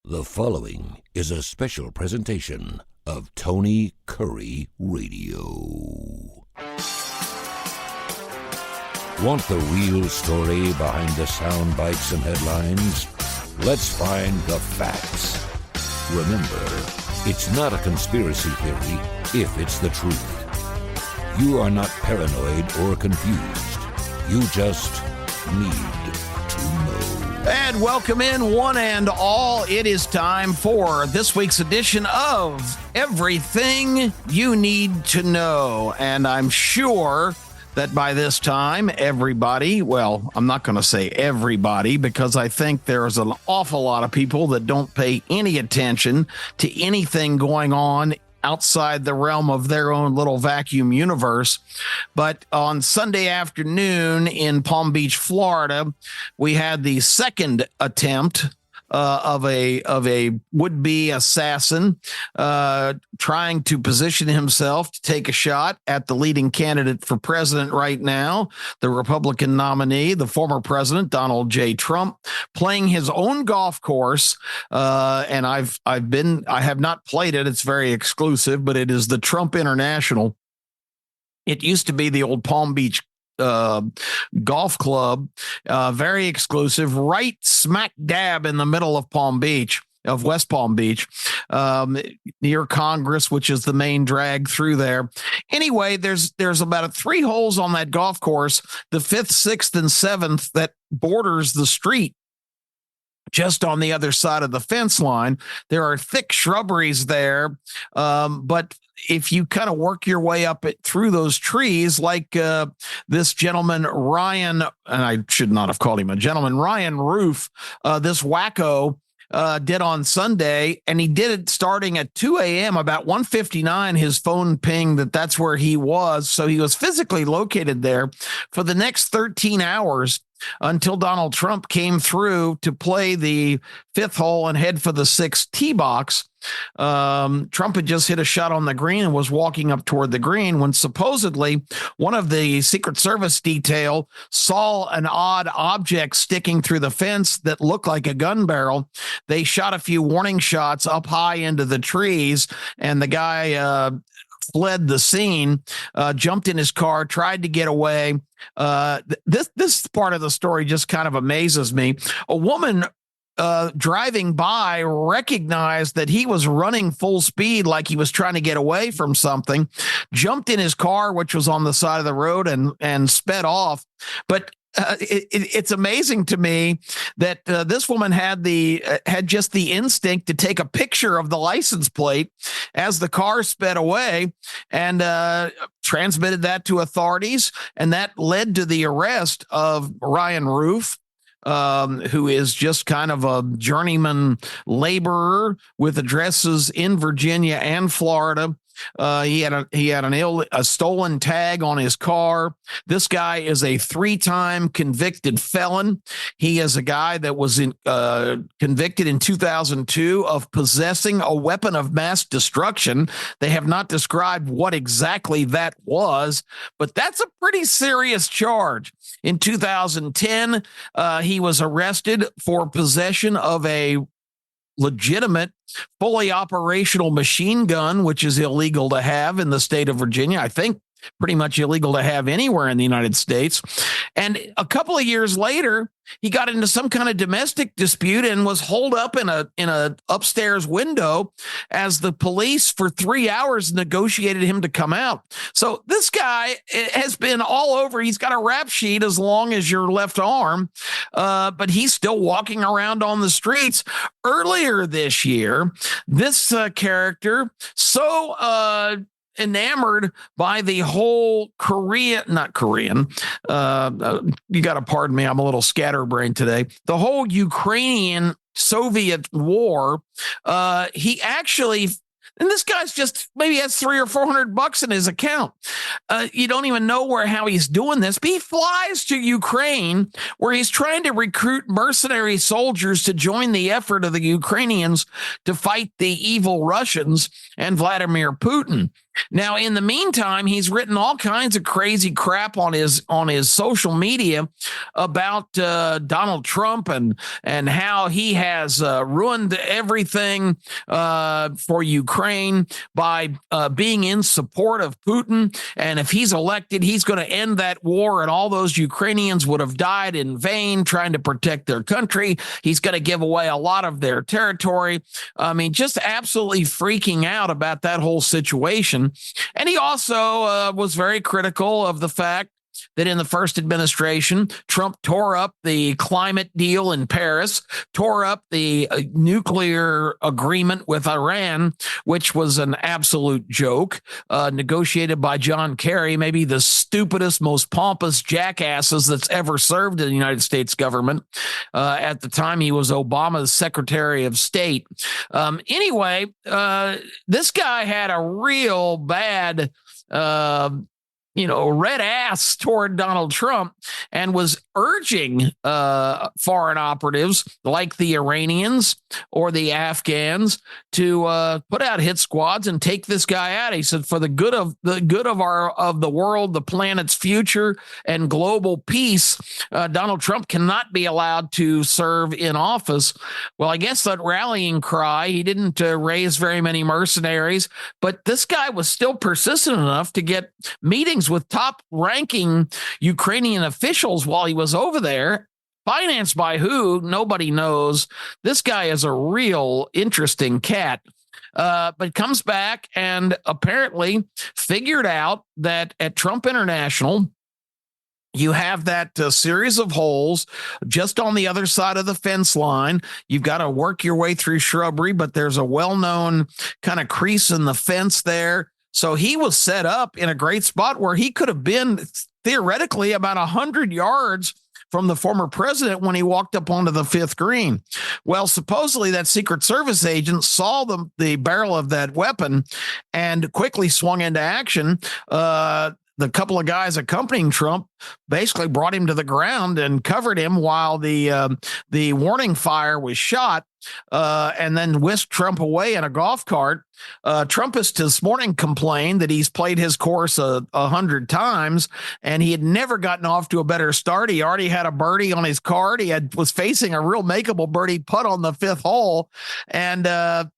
The following is a special presentation of Tony Kurre Radio. Want the real story behind the sound bites and headlines? Let's find the facts. Remember, it's not a conspiracy theory if it's the truth. You are not paranoid or confused. You just need to know. And welcome in, one and all. It is time for this week's edition of Everything You Need to Know. And I'm sure that by this time, everybody, well, I'm not going to say everybody, because I think there's an awful lot of people that don't pay any attention to anything going on outside the realm of their own little vacuum universe. But on Sunday afternoon in Palm Beach, Florida, we had the second attempt of a would-be assassin trying to position himself to take a shot at the leading candidate for president right now, the Republican nominee, the former president, Donald J. Trump, playing his own golf course. And I have not played it. It's very exclusive, but it is the Trump International. It used to be the old Palm Beach golf club, very exclusive, right smack dab in the middle of West Palm Beach, near Congress, which is the main drag through there. Anyway, there's about 3 holes on that golf course, the 5th, 6th, and 7th that borders the street. Just on the other side of the fence line, there are thick shrubberies there, but if you kind of work your way up through those trees, like this gentleman, Ryan, and I should not have called him a gentleman, Ryan Roof, this wacko did on Sunday, and he did it starting at 2 a.m. About 1:59, his phone pinged that's where he was. So he was physically located there for the next 13 hours until Donald Trump came through to play the 5th hole and head for the 6th tee box. Trump had just hit a shot on the green and was walking up toward the green when supposedly one of the Secret Service detail saw an odd object sticking through the fence that looked like a gun barrel. They shot a few warning shots up high into the trees, and the guy fled the scene, jumped in his car, tried to get away. This part of the story just kind of amazes me. A woman driving by recognized that he was running full speed, like he was trying to get away from something, jumped in his car, which was on the side of the road, and sped off. But it's amazing to me that this woman had just the instinct to take a picture of the license plate as the car sped away, and transmitted that to authorities, and that led to the arrest of Ryan Roof, who is just kind of a journeyman laborer with addresses in Virginia and Florida. He had a stolen tag on his car. This guy is a 3-time convicted felon. He is a guy that was convicted in 2002 of possessing a weapon of mass destruction. They have not described what exactly that was, but that's a pretty serious charge. In 2010, he was arrested for possession of a legitimate, fully operational machine gun, which is illegal to have in the state of Virginia. I think pretty much illegal to have anywhere in the United States. And a couple of years later, he got into some kind of domestic dispute and was holed up in a upstairs window as the police for 3 hours negotiated him to come out. So this guy has been all over. He's got a rap sheet as long as your left arm, but he's still walking around on the streets. Earlier this year, this character enamored by the whole you got to pardon me, I'm a little scatterbrained today. The whole Ukrainian Soviet war, he actually And this guy's just maybe has $300 or $400 in his account. You don't even know how he's doing this. But he flies to Ukraine, where he's trying to recruit mercenary soldiers to join the effort of the Ukrainians to fight the evil Russians and Vladimir Putin. Now, in the meantime, he's written all kinds of crazy crap on his social media about Donald Trump and how he has ruined everything for Ukraine by being in support of Putin. And if he's elected, he's going to end that war, and all those Ukrainians would have died in vain trying to protect their country. He's going to give away a lot of their territory. I mean, just absolutely freaking out about that whole situation. And he also was very critical of the fact that in the first administration, Trump tore up the climate deal in Paris, tore up the nuclear agreement with Iran, which was an absolute joke, negotiated by John Kerry, maybe the stupidest, most pompous jackasses that's ever served in the United States government. At the time, he was Obama's Secretary of State. Anyway, this guy had a real bad red ass toward Donald Trump, and was urging foreign operatives like the Iranians or the Afghans to put out hit squads and take this guy out. He said, for the good of the world, the planet's future, and global peace, Donald Trump cannot be allowed to serve in office. Well, I guess that rallying cry, he didn't raise very many mercenaries, but this guy was still persistent enough to get meetings with top-ranking Ukrainian officials while he was over there. Financed by who? Nobody knows. This guy is a real interesting cat. But comes back and apparently figured out that at Trump International, you have that series of holes just on the other side of the fence line. You've got to work your way through shrubbery, but there's a well-known kind of crease in the fence there. So he was set up in a great spot where he could have been theoretically about 100 yards from the former president when he walked up onto the fifth green. Well, supposedly that Secret Service agent saw the barrel of that weapon and quickly swung into action. The couple of guys accompanying Trump basically brought him to the ground and covered him while the warning fire was shot, and then whisked Trump away in a golf cart. Trumpists this morning complained that he's played his course 100 times, and he had never gotten off to a better start. He already had a birdie on his card. He was facing a real makeable birdie putt on the fifth hole, and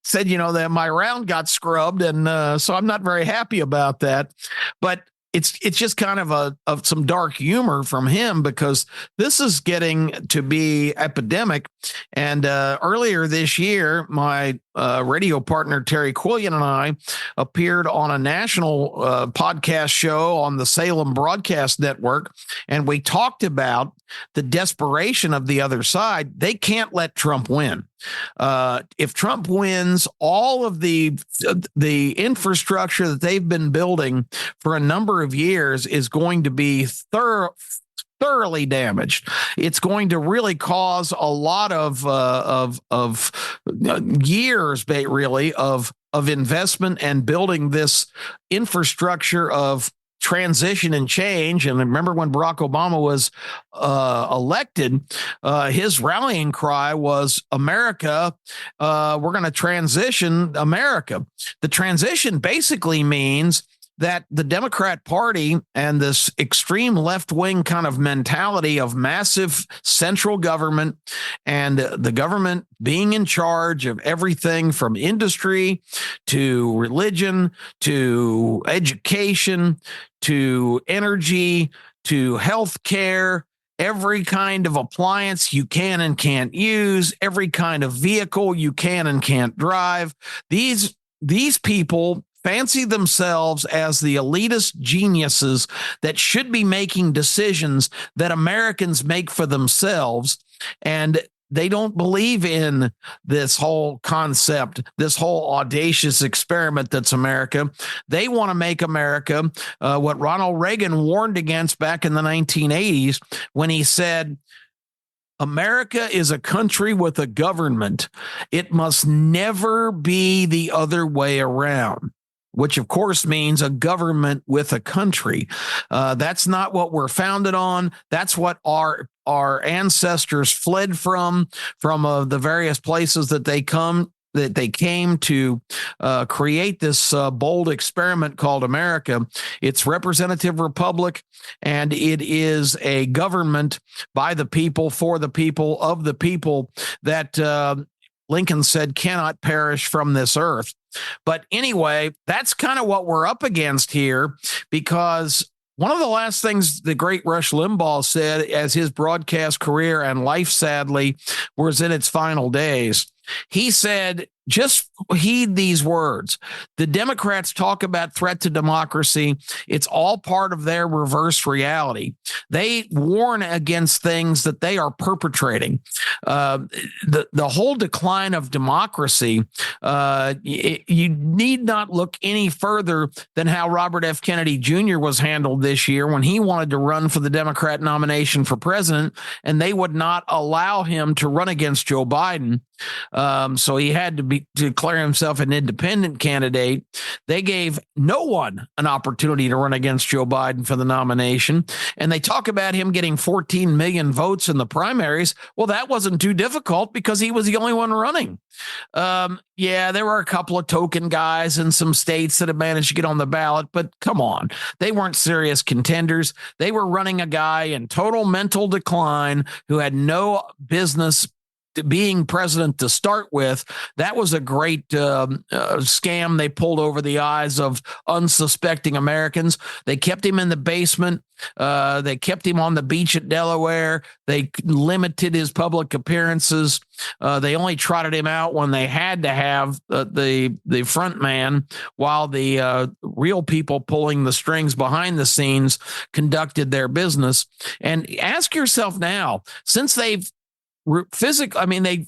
said, that my round got scrubbed, and so I'm not very happy about that. But it's just kind of some dark humor from him, because this is getting to be epidemic. And earlier this year, my radio partner Terry Quillian and I appeared on a national podcast show on the Salem Broadcast Network, and we talked about the desperation of the other side. They can't let Trump win. If Trump wins, all of the infrastructure that they've been building for a number of years is going to be thoroughly damaged. It's going to really cause a lot of years, really, of investment and building this infrastructure of transition and change. And remember when Barack Obama was elected, his rallying cry was, America, we're going to transition America. The transition basically means that the Democrat Party and this extreme left-wing kind of mentality of massive central government and the government being in charge of everything from industry to religion to education to energy to healthcare, every kind of appliance you can and can't use, every kind of vehicle you can and can't drive. These people fancy themselves as the elitist geniuses that should be making decisions that Americans make for themselves. And they don't believe in this whole concept, this whole audacious experiment that's America. They want to make America what Ronald Reagan warned against back in the 1980s when he said, America is a country with a government. It must never be the other way around, which of course means a government with a country. That's not what we're founded on. That's what our ancestors fled from the various places that they came to create this bold experiment called America. It's representative republic, and it is a government by the people, for the people, of the people that Lincoln said cannot perish from this earth. But anyway, that's kind of what we're up against here, because one of the last things the great Rush Limbaugh said as his broadcast career and life, sadly, was in its final days, he said, just heed these words. The Democrats talk about threat to democracy. It's all part of their reverse reality. They warn against things that they are perpetrating. The whole decline of democracy, you need not look any further than how Robert F. Kennedy Jr. was handled this year when he wanted to run for the Democrat nomination for president, and they would not allow him to run against Joe Biden. So he had to declare himself an independent candidate. They gave no one an opportunity to run against Joe Biden for the nomination. And they talk about him getting 14 million votes in the primaries. Well, that wasn't too difficult because he was the only one running. Yeah, there were a couple of token guys in some states that have managed to get on the ballot, but come on, they weren't serious contenders. They were running a guy in total mental decline who had no business being president to start with. That was a great scam they pulled over the eyes of unsuspecting Americans. They kept him in the basement. They kept him on the beach at Delaware. They limited his public appearances. They only trotted him out when they had to have the front man, while the real people pulling the strings behind the scenes conducted their business. And ask yourself now, since they've they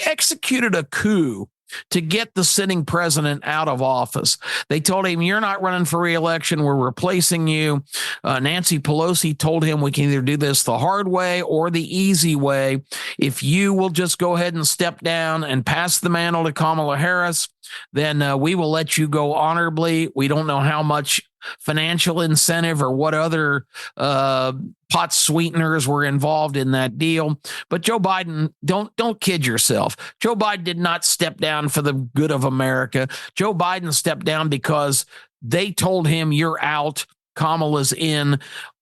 executed a coup to get the sitting president out of office. They told him, you're not running for re-election. We're replacing you. Nancy Pelosi told him, we can either do this the hard way or the easy way. If you will just go ahead and step down and pass the mantle to Kamala Harris, then we will let you go honorably. We don't know how much financial incentive or what other pot sweeteners were involved in that deal. But Joe Biden, don't kid yourself. Joe Biden did not step down for the good of America. Joe Biden stepped down because they told him, you're out, Kamala's in.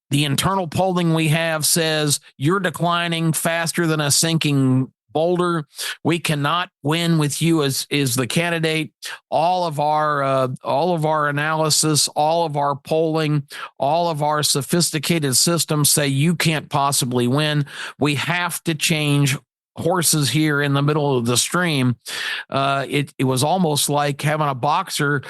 The internal polling we have says you're declining faster than a sinking boulder. We cannot win with you as the candidate. All of our analysis, all of our polling, all of our sophisticated systems say you can't possibly win. We have to change horses here in the middle of the stream. It was almost like having a boxer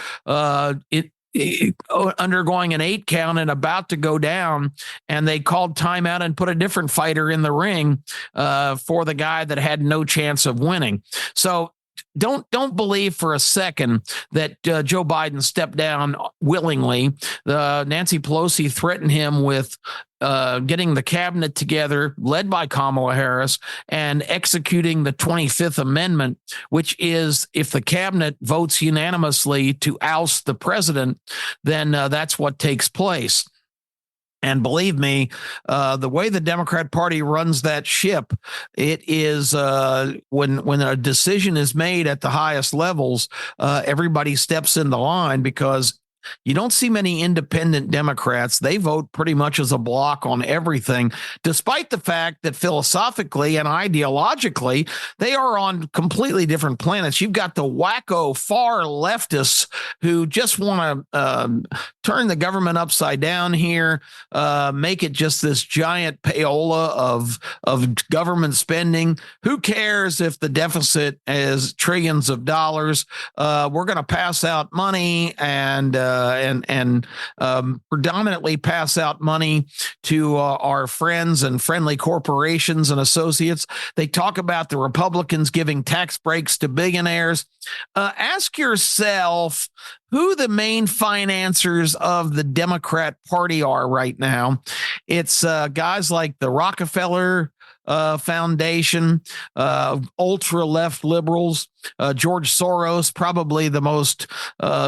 undergoing an 8 count and about to go down, and they called timeout and put a different fighter in the ring for the guy that had no chance of winning. So don't believe for a second that Joe Biden stepped down willingly. Nancy Pelosi threatened him with getting the cabinet together, led by Kamala Harris, and executing the 25th Amendment, which is if the cabinet votes unanimously to oust the president, then that's what takes place. And believe me, the way the Democrat Party runs that ship, it is when a decision is made at the highest levels, everybody steps in the line, because you don't see many independent Democrats. They vote pretty much as a block on everything, despite the fact that philosophically and ideologically, they are on completely different planets. You've got the wacko far leftists who just want to turn the government upside down here, make it just this giant payola of government spending. Who cares if the deficit is trillions of dollars? We're going to pass out money and predominantly pass out money to our friends and friendly corporations and associates. They talk about the Republicans giving tax breaks to billionaires. Ask yourself who the main financiers of the Democrat Party are right now. It's guys like the Rockefeller Foundation, ultra left liberals, George Soros, probably the most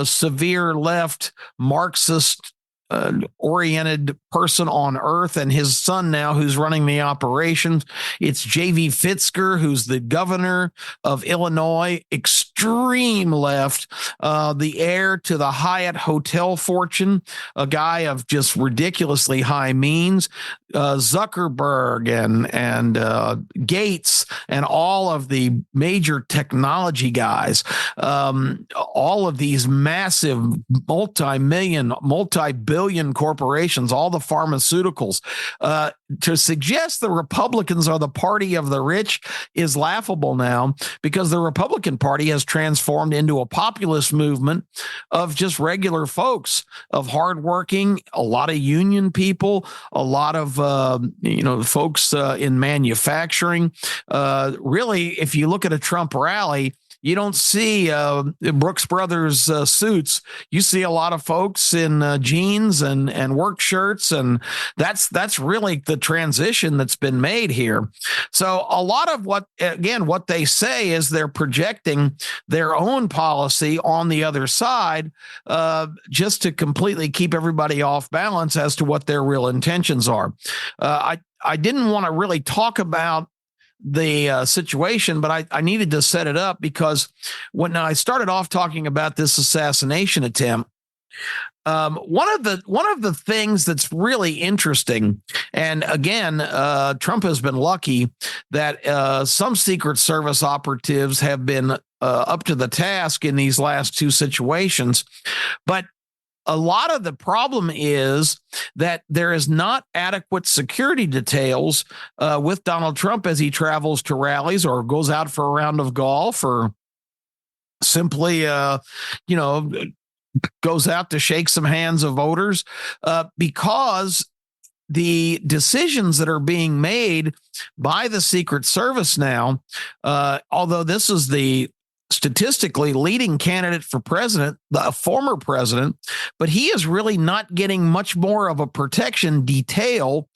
severe left Marxist oriented person on earth, and his son now who's running the operations. It's J.V. Fitzger, who's the governor of Illinois, extreme left, the heir to the Hyatt hotel fortune, a guy of just ridiculously high means. Zuckerberg and Gates and all of the major technology guys, all of these massive multi-billion corporations, all the pharmaceuticals. To suggest the Republicans are the party of the rich is laughable now, because the Republican Party has transformed into a populist movement of just regular folks, of hardworking, a lot of union people, a lot of folks in manufacturing. Really, if you look at a Trump rally, you don't see Brooks Brothers suits. You see a lot of folks in jeans and work shirts, and that's really the transition that's been made here. So a lot of what they say is they're projecting their own policy on the other side, just to completely keep everybody off balance as to what their real intentions are. I didn't want to really talk about the situation, but I needed to set it up, because when I started off talking about this assassination attempt, one of the things that's really interesting, and again, Trump has been lucky that some Secret Service operatives have been up to the task in these last two situations, but a lot of the problem is that there is not adequate security details with Donald Trump as he travels to rallies or goes out for a round of golf, or simply, goes out to shake some hands of voters, because the decisions that are being made by the Secret Service now, although this is the statistically leading candidate for president, the former president, but he is really not getting much more of a protection detail,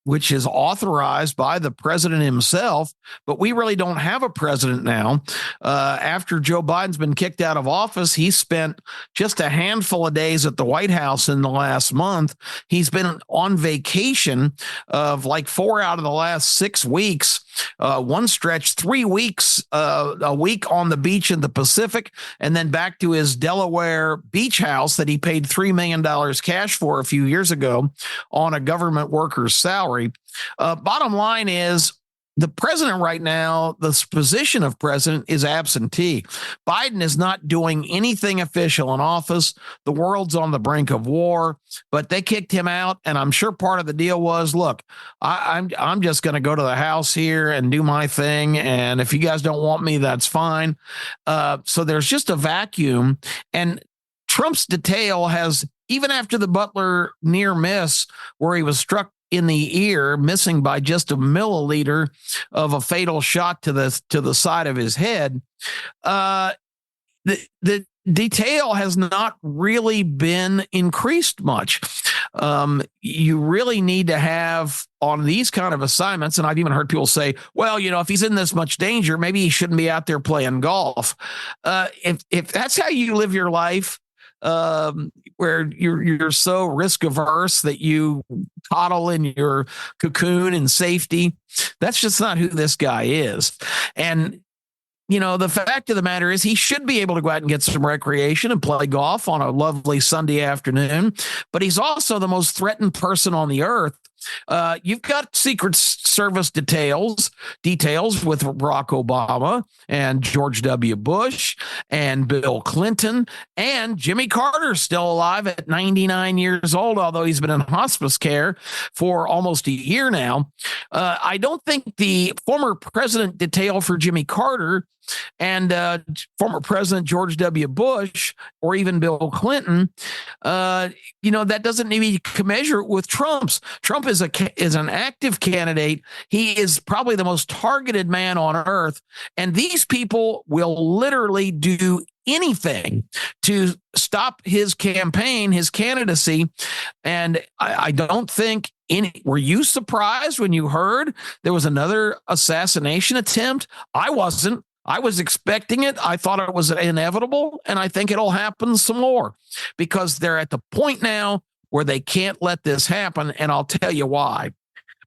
which is authorized by the president himself. But we really don't have a president now. After Joe Biden's been kicked out of office, he spent just a handful of days at the White House in the last month. He's been on vacation of like 4 out of the last 6 weeks. One stretch, 3 weeks, a week on the beach in the Pacific, and then back to his Delaware beach house that he paid $3 million cash for a few years ago on a government worker's salary. Bottom line is, the president right now, the position of president is absentee. Biden is not doing anything official in office. The world's on the brink of war, but they kicked him out. And I'm sure part of the deal was, look, I'm just going to go to the house here and do my thing. And if you guys don't want me, that's fine. So there's just a vacuum. And Trump's detail has, even after the Butler near miss, where he was struck in the ear, missing by just a milliliter of a fatal shot to the side of his head, the detail has not really been increased much. You really need to have, on these kind of assignments, and I've even heard people say, well, if he's in this much danger, maybe he shouldn't be out there playing golf. If that's how you live your life, where you're so risk averse that you coddle in your cocoon in safety, that's just not who this guy is. And the fact of the matter is, he should be able to go out and get some recreation and play golf on a lovely Sunday afternoon, but he's also the most threatened person on the earth. You've got Secret Service details with Barack Obama and George W. Bush and Bill Clinton, and Jimmy Carter's still alive at 99 years old, although he's been in hospice care for almost a year now. I don't think the former president detail for Jimmy Carter and former President George W. Bush or even Bill Clinton, that doesn't need to commensurate with Trump's. Trump is an active candidate. He is probably the most targeted man on earth, and these people will literally do anything to stop his campaign, his candidacy. And I don't think were you surprised when you heard there was another assassination attempt? I wasn't. I was expecting it. I thought it was inevitable, and I think it'll happen some more because they're at the point now where they can't let this happen, and I'll tell you why.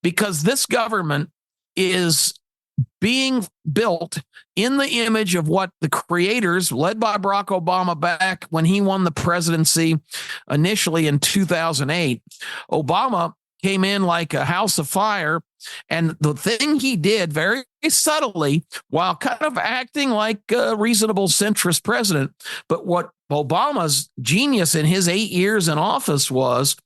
Because this government is being built in the image of what the creators, led by Barack Obama back when he won the presidency initially in 2008. Obama came in like a house of fire, and the thing he did very subtly, while kind of acting like a reasonable centrist president, but what Obama's genius in his 8 years in office was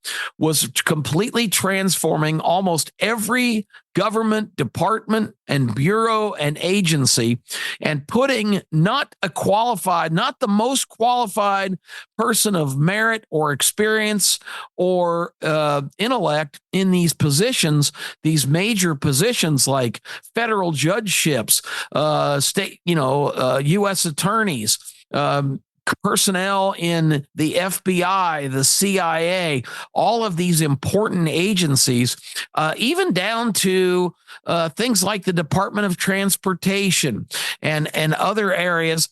completely transforming almost every government department and bureau and agency and putting not the most qualified person of merit or experience or intellect in these positions, these major positions like federal judgeships, state, U.S. attorneys, personnel in the FBI, the CIA, all of these important agencies, even down to things like the Department of Transportation and other areas.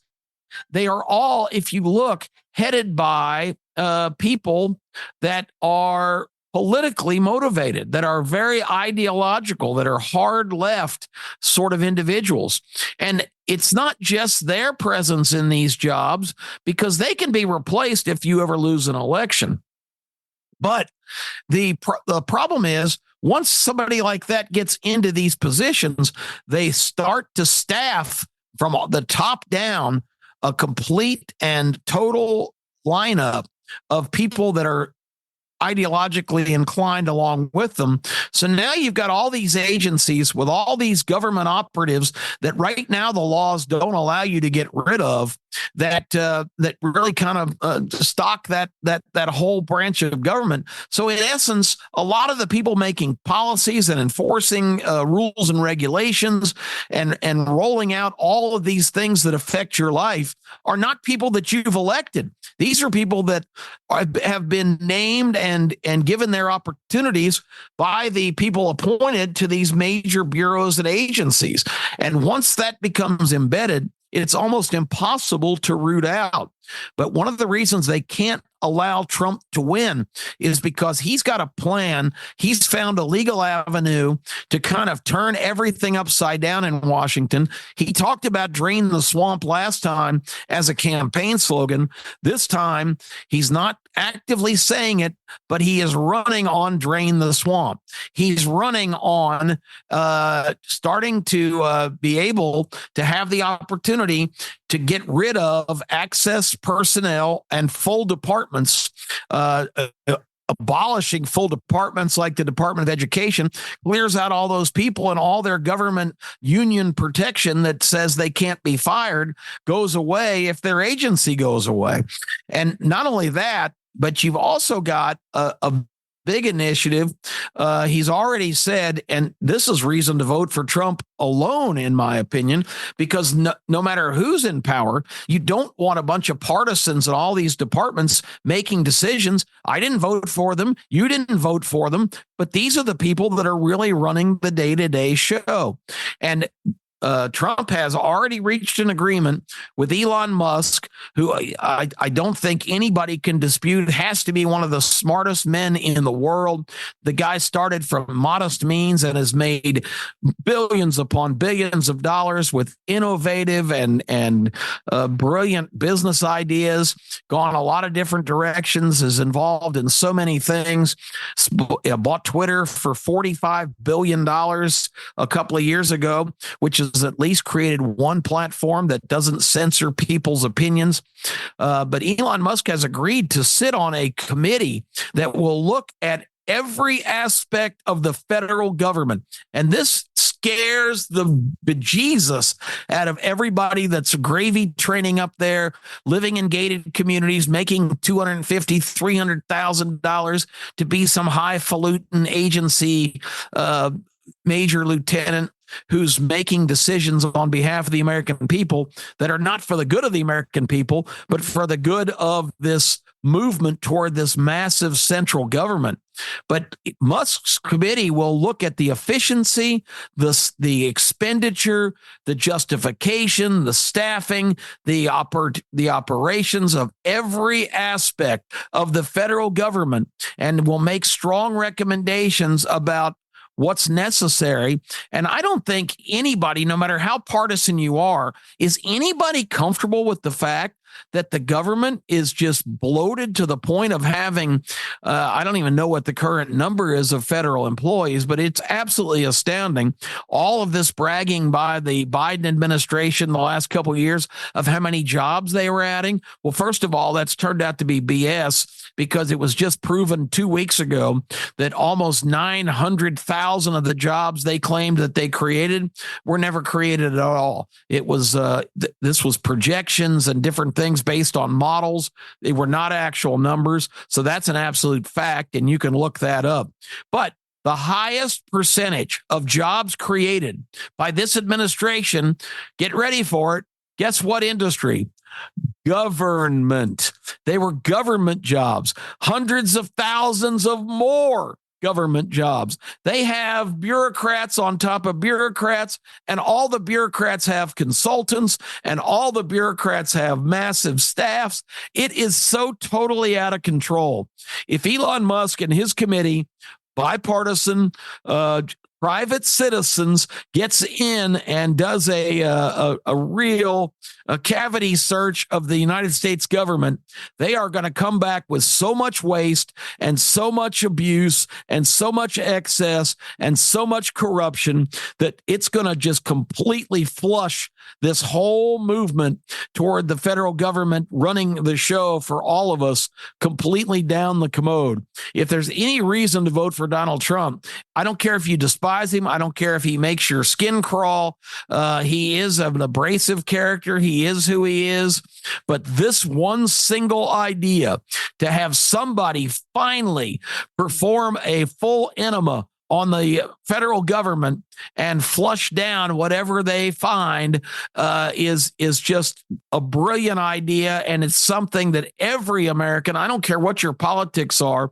They are all, if you look, headed by people that are politically motivated, that are very ideological, that are hard left sort of individuals. And it's not just their presence in these jobs, because they can be replaced if you ever lose an election. But the problem is, once somebody like that gets into these positions, they start to staff from the top down a complete and total lineup of people that are ideologically inclined along with them. So now you've got all these agencies with all these government operatives that right now the laws don't allow you to get rid of, that really kind of stock that whole branch of government. So in essence, a lot of the people making policies and enforcing rules and regulations and rolling out all of these things that affect your life are not people that you've elected. These are people that have been named and given their opportunities by the people appointed to these major bureaus and agencies. And once that becomes embedded, it's almost impossible to root out. But one of the reasons they can't allow Trump to win is because he's got a plan. He's found a legal avenue to kind of turn everything upside down in Washington. He talked about drain the swamp last time as a campaign slogan. This time, he's not actively saying it, but he is running on drain the swamp. He's running on starting to be able to have the opportunity to get rid of access personnel and full departments, abolishing full departments like the Department of Education, clears out all those people, and all their government union protection that says they can't be fired goes away if their agency goes away. And not only that, but you've also got a big initiative. He's already said, and this is reason to vote for Trump alone, in my opinion, because no matter who's in power, you don't want a bunch of partisans in all these departments making decisions. I didn't vote for them. You didn't vote for them. But these are the people that are really running the day-to-day show. And Trump has already reached an agreement with Elon Musk, who I don't think anybody can dispute has to be one of the smartest men in the world. The guy started from modest means and has made billions upon billions of dollars with innovative and brilliant business ideas, gone a lot of different directions, is involved in so many things. Bought Twitter for $45 billion a couple of years ago, which is at least created one platform that doesn't censor people's opinions. But Elon Musk has agreed to sit on a committee that will look at every aspect of the federal government. And this scares the bejesus out of everybody that's gravy training up there, living in gated communities, making $250,000, $300,000 to be some highfalutin agency major lieutenant who's making decisions on behalf of the American people that are not for the good of the American people, but for the good of this movement toward this massive central government. But Musk's committee will look at the efficiency, the expenditure, the justification, the staffing, the operations of every aspect of the federal government, and will make strong recommendations about what's necessary. And I don't think anybody, no matter how partisan you are, is anybody comfortable with the fact that the government is just bloated to the point of having, I don't even know what the current number is of federal employees, but it's absolutely astounding. All of this bragging by the Biden administration the last couple of years of how many jobs they were adding. Well, first of all, that's turned out to be BS, because it was just proven 2 weeks ago that almost 900,000 of the jobs they claimed that they created were never created at all. It was this was projections and different things based on models. They were not actual numbers. So that's an absolute fact, and you can look that up. But the highest percentage of jobs created by this administration, get ready for it. Guess what industry? Government. They were government jobs, hundreds of thousands of more government jobs. They have bureaucrats on top of bureaucrats, and all the bureaucrats have consultants, and all the bureaucrats have massive staffs. It is so totally out of control. If Elon Musk and his committee, bipartisan, private citizens, gets in and does a real cavity search of the United States government, they are going to come back with so much waste and so much abuse and so much excess and so much corruption that it's going to just completely flush this whole movement toward the federal government running the show for all of us completely down the commode. If there's any reason to vote for Donald Trump, I don't care if you despise him. I don't care if he makes your skin crawl. He is an abrasive character. He is who he is. But this one single idea to have somebody finally perform a full enema on the federal government and flush down whatever they find is just a brilliant idea. And it's something that every American, I don't care what your politics are,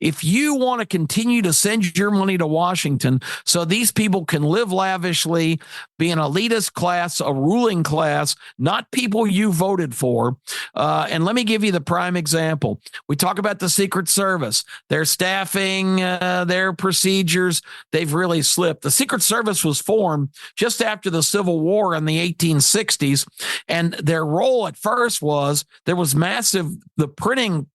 if you want to continue to send your money to Washington so these people can live lavishly, be an elitist class, a ruling class, not people you voted for. And let me give you the prime example. We talk about the Secret Service, their staffing, their procedures, they've really slipped. The Secret Service was formed just after the Civil War in the 1860s, and their role at first was there was the printing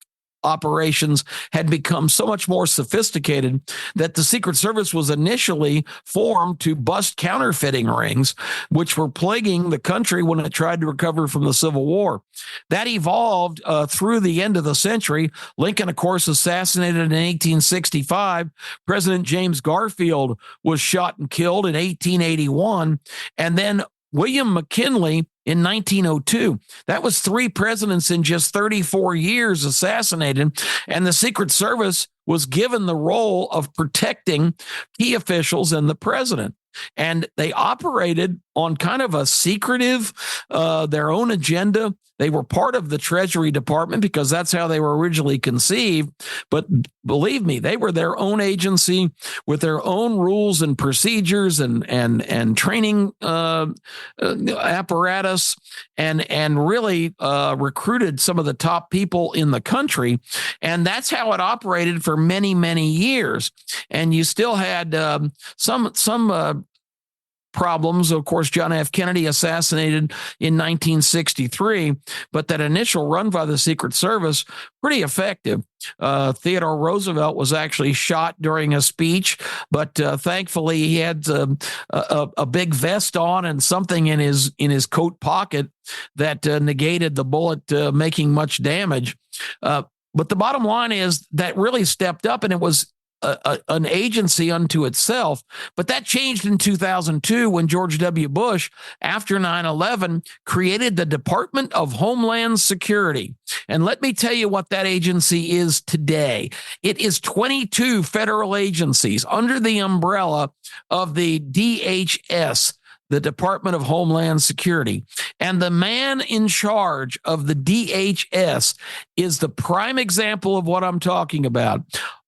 operations had become so much more sophisticated that the Secret Service was initially formed to bust counterfeiting rings, which were plaguing the country when it tried to recover from the Civil War. That evolved through the end of the century. Lincoln, of course, assassinated in 1865. President James Garfield was shot and killed in 1881. And then William McKinley in 1902. That was 3 presidents in just 34 years assassinated. And the Secret Service was given the role of protecting key officials and the president. And they operated on kind of a secretive, their own agenda. They were part of the Treasury Department because that's how they were originally conceived. But believe me, they were their own agency with their own rules and procedures and training apparatus, and really recruited some of the top people in the country. And that's how it operated for many, many years. And you still had some problems. Of course, John F. Kennedy assassinated in 1963, but that initial run by the Secret Service, pretty effective. Theodore Roosevelt was actually shot during a speech, but thankfully he had a big vest on and something in his coat pocket that negated the bullet making much damage. But the bottom line is that really stepped up, and it was an agency unto itself. But that changed in 2002 when George W. Bush, after 9/11, created the Department of Homeland Security. And let me tell you what that agency is today. It is 22 federal agencies under the umbrella of the DHS, the Department of Homeland Security. And the man in charge of the DHS is the prime example of what I'm talking about.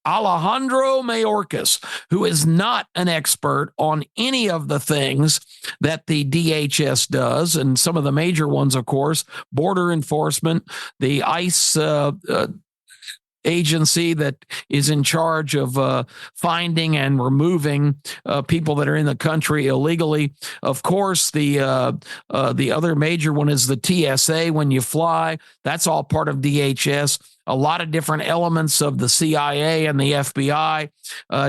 Alejandro Mayorkas, who is not an expert on any of the things that the DHS does, and some of the major ones, of course, border enforcement, the ICE agency that is in charge of finding and removing people that are in the country illegally. Of course, the other major one is the TSA when you fly. That's all part of DHS. A lot of different elements of the CIA and the FBI,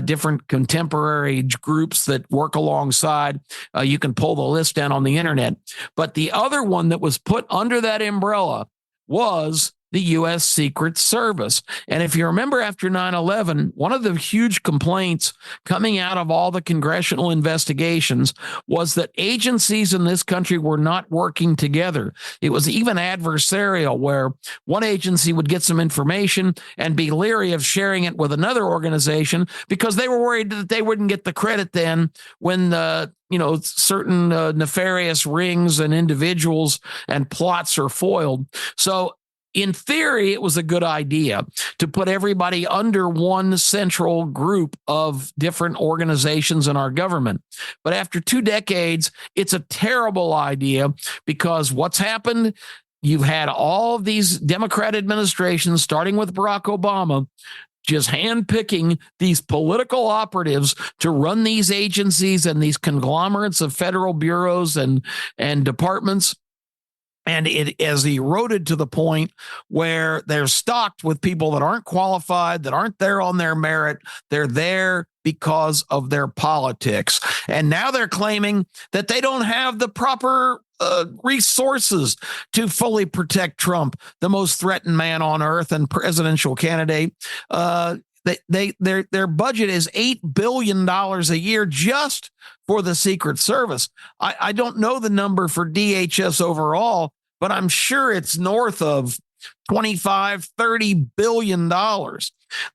different contemporary groups that work alongside. You can pull the list down on the internet. But the other one that was put under that umbrella was the U.S. Secret Service. And if you remember after 9/11, one of the huge complaints coming out of all the congressional investigations was that agencies in this country were not working together. It was even adversarial, where one agency would get some information and be leery of sharing it with another organization because they were worried that they wouldn't get the credit then when certain nefarious rings and individuals and plots are foiled. So in theory, it was a good idea to put everybody under one central group of different organizations in our government. But after 2 decades, it's a terrible idea because what's happened? You've had all of these Democrat administrations, starting with Barack Obama, just handpicking these political operatives to run these agencies and these conglomerates of federal bureaus and departments. And it has eroded to the point where they're stocked with people that aren't qualified, that aren't there on their merit. They're there because of their politics. And now they're claiming that they don't have the proper resources to fully protect Trump, the most threatened man on earth and presidential candidate. Their budget is $8 billion a year just for the Secret Service. I don't know the number for DHS overall, but I'm sure it's north of $25-30 billion.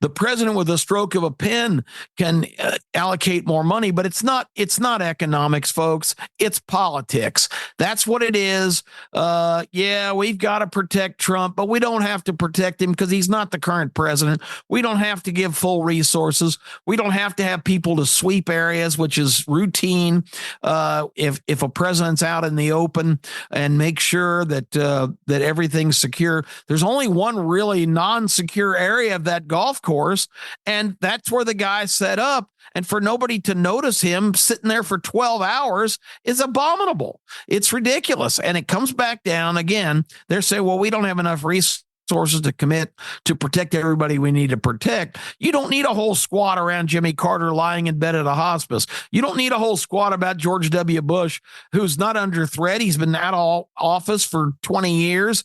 The president, with a stroke of a pen, can allocate more money, but it's not economics, folks. It's politics. That's what it is. Yeah, we've got to protect Trump, but we don't have to protect him because he's not the current president. We don't have to give full resources. We don't have to have people to sweep areas, which is routine. If a president's out in the open, and make sure that everything's secure. There's only one really non-secure area of that golf course, and that's where the guy set up. And for nobody to notice him sitting there for 12 hours is abominable. It's ridiculous. And it comes back down again. They're saying, well, we don't have enough resources to commit to protect everybody we need to protect. You don't need a whole squad around Jimmy Carter lying in bed at a hospice. You don't need a whole squad about George W. Bush, who's not under threat. He's been out of office for 20 years.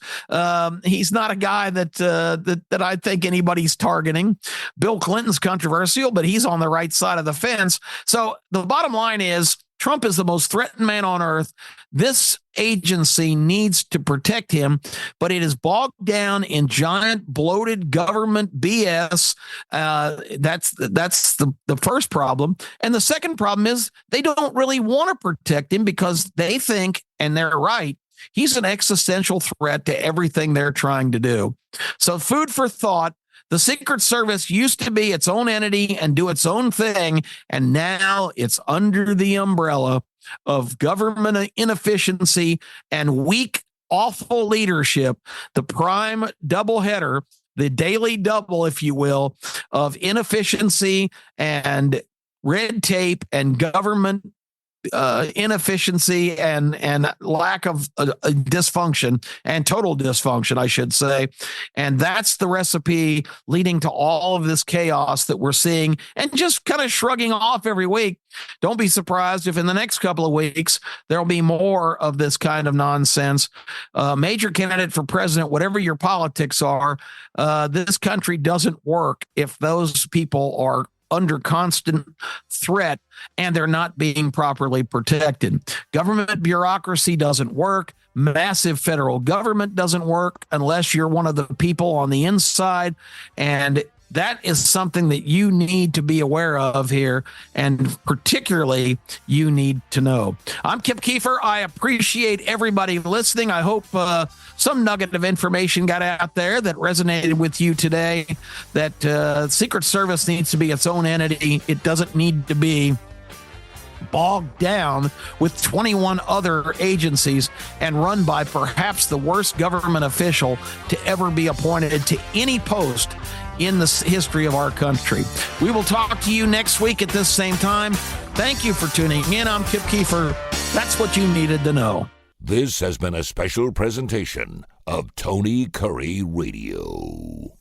He's not a guy that I think anybody's targeting. Bill Clinton's controversial, but he's on the right side of the fence. So the bottom line is, Trump is the most threatened man on earth. This agency needs to protect him, but it is bogged down in giant, bloated government BS. That's the first problem. And the second problem is they don't really want to protect him because they think, and they're right, he's an existential threat to everything they're trying to do. So food for thought. The Secret Service used to be its own entity and do its own thing, and now it's under the umbrella of government inefficiency and weak, awful leadership. The prime doubleheader, the daily double, if you will, of inefficiency and red tape and government inefficiency and lack of dysfunction, and total dysfunction, I should say. And that's the recipe leading to all of this chaos that we're seeing and just kind of shrugging off every week. Don't be surprised if in the next couple of weeks, there'll be more of this kind of nonsense. Major candidate for president, whatever your politics are, this country doesn't work if those people are under constant threat, and they're not being properly protected. Government bureaucracy doesn't work. Massive federal government doesn't work unless you're one of the people on the inside. And that is something that you need to be aware of here, and particularly you need to know. I'm Kip Keefer. I appreciate everybody listening. I hope some nugget of information got out there that resonated with you today, that Secret Service needs to be its own entity. It doesn't need to be bogged down with 21 other agencies and run by perhaps the worst government official to ever be appointed to any post in the history of our country. We will talk to you next week at this same time. Thank you for tuning in. I'm Kip Keefer. That's what you needed to know. This has been a special presentation of Tony Kurre Radio.